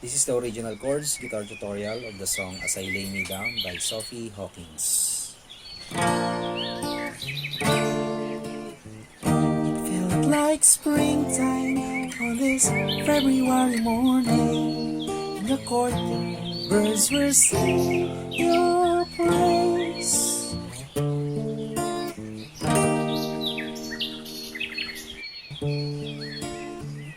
This is the original chords guitar tutorial of the song As I Lay Me Down by Sophie Hawkins. Felt like springtime on this February morning. In the courtyard, birds were singing your praise.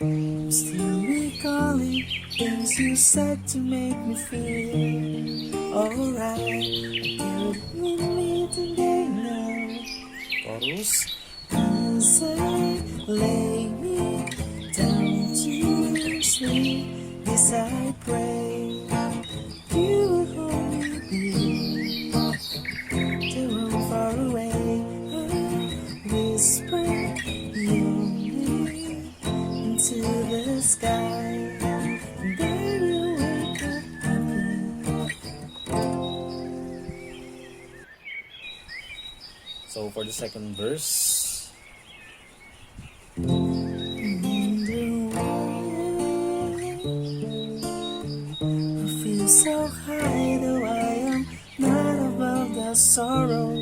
I'm still recalling things you said to make me feel alright. You're with me today now. Chorus. As I lay me down to sleep, this I pray, you will hold me dear, till I'm far away. I whisper your name into the sky, and then you wake up happy. So for the second verse, So high, though I am not above the sorrow,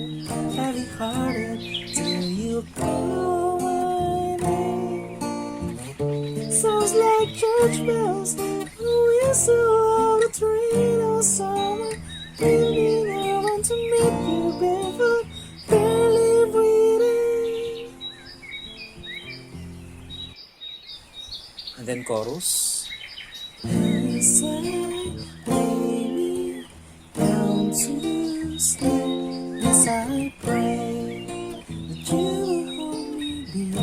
heavy hearted till you call my name. It sounds like church bells, the whistle of the train of summer, bringing I want to meet you barefoot, barely breathing. and then chorus. As I lay me down to sleep, yes I pray that you will hold me dear,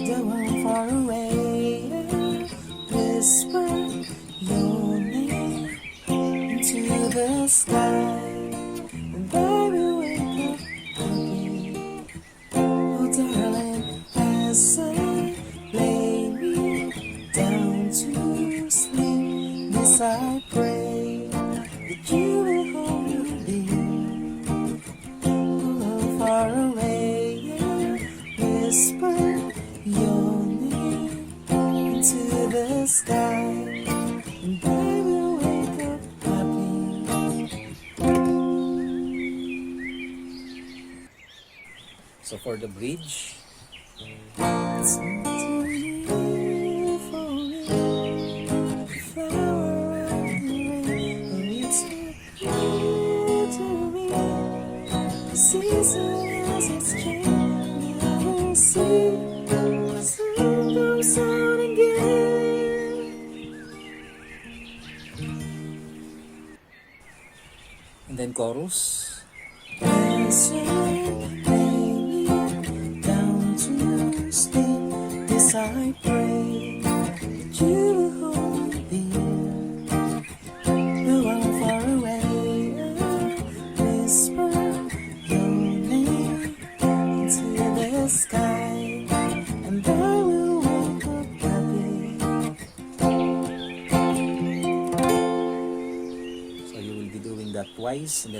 though I'm far away. Whisper your name into the sky, and I will wake up happy. Oh darling, as I lay me down to sleep, yes I pray that you will hold me dear, oh far away. Whisper your name into the sky, and I will wake up happy. So for the bridge, It's to me for me, the flower of the rain. It's you to me, the season as it's changed. Never see the sun comes out again. and then chorus. As I lay me down to sleep, this I pray that you will hold me dear, though I'm far away. Whisper your name into the sky, and I will wake up happy. So you will be doing that twice, and then